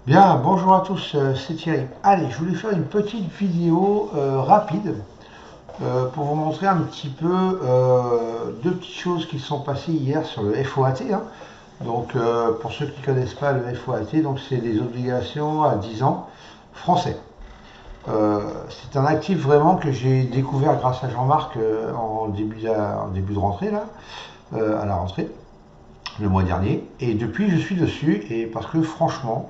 Bien, bonjour à tous, c'est Thierry. Allez, je voulais faire une petite vidéo rapide pour vous montrer un petit peu deux petites choses qui sont passées hier sur le FOAT, hein. Donc, pour ceux qui ne connaissent pas le FOAT, donc c'est des obligations à 10 ans français. C'est un actif vraiment que j'ai découvert grâce à Jean-Marc en début de rentrée, là, à la rentrée, le mois dernier. Et depuis, je suis dessus, et parce que franchement,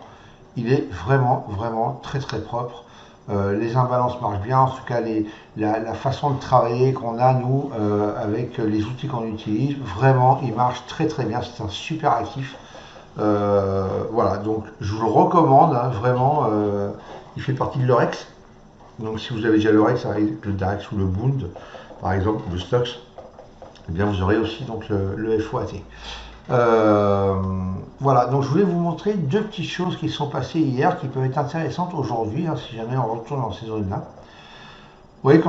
il est vraiment très très propre. Les imbalances marchent bien, en tout cas la façon de travailler qu'on a nous avec les outils qu'on utilise, vraiment il marche très bien, c'est un super actif. Voilà, donc je vous le recommande, hein, vraiment, il fait partie de l'Orex. Donc si vous avez déjà l'Orex avec le Darex ou le Bund, par exemple, le Stox, eh bien vous aurez aussi donc le FOAT. Euh, voilà, donc je voulais vous montrer deux petites choses qui sont passées hier qui peuvent être intéressantes aujourd'hui, hein, si jamais on retourne dans ces zones-là. Vous voyez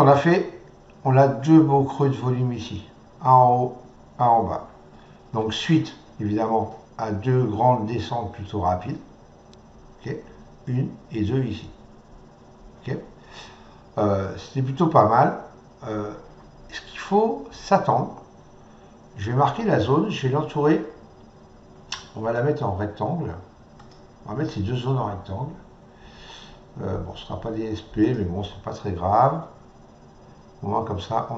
on a deux beaux creux de volume ici, un en haut, un en bas. Donc suite, évidemment, à deux grandes descentes plutôt rapides, okay, une et deux ici. Okay. C'était plutôt pas mal. Ce qu'il faut s'attendre, je vais marquer la zone, je vais l'entourer, on va la mettre en rectangle. On va mettre ces deux zones en rectangle. Bon, ce ne sera pas des SP, mais bon, c'est pas très grave. Au moins, comme ça, on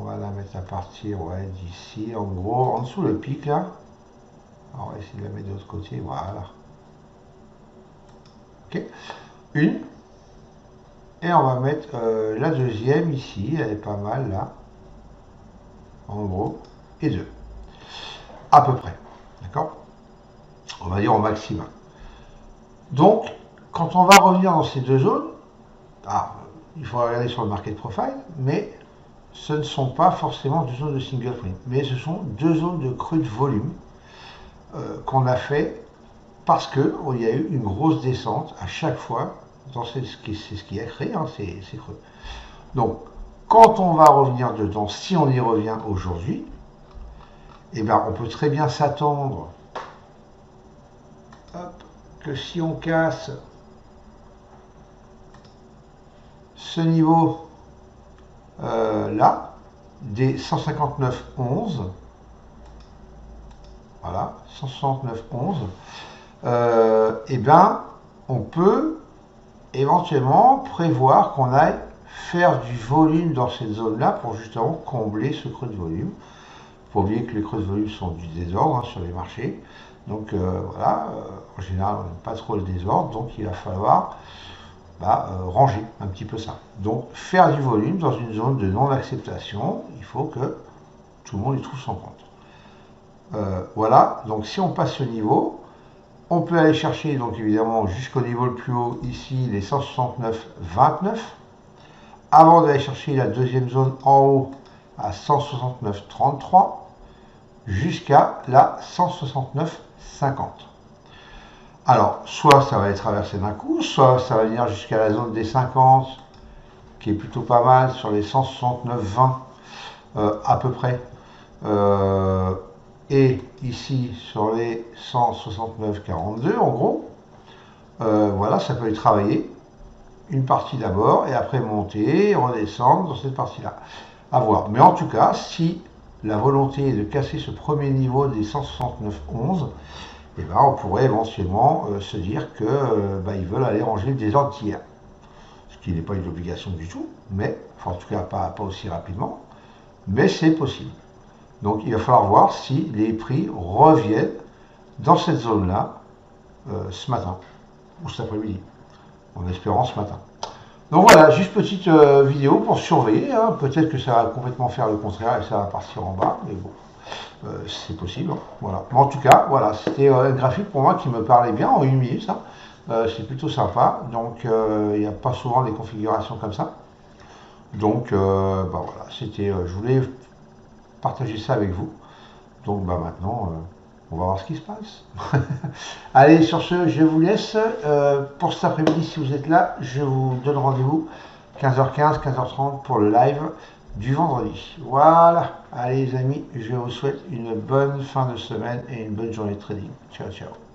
va la mettre à partir ouais, d'ici, en gros, en dessous le pic, là. Alors, on va essayer de la mettre de l'autre côté, voilà. Ok, une. Et on va mettre la deuxième ici, elle est pas mal, là. En gros, et deux. À peu près. D'accord. On va dire au maximum. Donc, quand on va revenir dans ces deux zones, ah, il faut regarder sur le market profile, mais ce ne sont pas forcément deux zones de single frame, mais ce sont deux zones de creux de volume qu'on a fait parce qu'il y a eu une grosse descente à chaque fois. C'est ce qui a créé hein, ces creux. Donc, quand on va revenir dedans, si on y revient aujourd'hui, eh ben, on peut très bien s'attendre que si on casse ce niveau là, des 159,11, voilà, 169,11, eh bien, on peut éventuellement prévoir qu'on aille faire du volume dans cette zone-là pour justement combler ce creux de volume. Il faut oublier que les creux de volume sont du désordre hein, sur les marchés. Donc voilà, en général, on n'aime pas trop le désordre, donc il va falloir ranger un petit peu ça. Donc faire du volume dans une zone de non-acceptation, il faut que tout le monde y trouve son compte. Voilà, donc si on passe ce niveau, on peut aller chercher donc évidemment jusqu'au niveau le plus haut ici les 169,29 avant d'aller chercher la deuxième zone en haut à 169,33 jusqu'à la 169,50. Alors soit ça va être traversé d'un coup, soit ça va venir jusqu'à la zone des 50 qui est plutôt pas mal sur les 169,20 à peu près. Et ici sur les 169,42 en gros. Voilà, ça peut être travaillé une partie d'abord et après monter, redescendre dans cette partie-là. À voir. Mais en tout cas, si la volonté est de casser ce premier niveau des 169,11, eh ben, on pourrait éventuellement se dire qu'ils veulent aller ranger le désordre d'hier. Ce qui n'est pas une obligation du tout, mais enfin, en tout cas pas aussi rapidement, mais c'est possible. Donc il va falloir voir si les prix reviennent dans cette zone-là ce matin ou cet après-midi, en espérant ce matin. Donc voilà, juste petite vidéo pour surveiller, hein. Peut-être que ça va complètement faire le contraire et ça va partir en bas, mais bon, c'est possible. Hein. Voilà. Mais en tout cas, voilà, c'était un graphique pour moi qui me parlait bien en une minute. Hein. C'est plutôt sympa, donc il n'y a pas souvent des configurations comme ça. Donc voilà, je voulais partager ça avec vous. Donc maintenant, on va voir ce qui se passe. Allez, sur ce, je vous laisse. Pour cet après-midi, si vous êtes là, je vous donne rendez-vous 15h15, 15h30 pour le live du vendredi. Voilà, allez les amis, je vous souhaite une bonne fin de semaine et une bonne journée de trading. Ciao, ciao.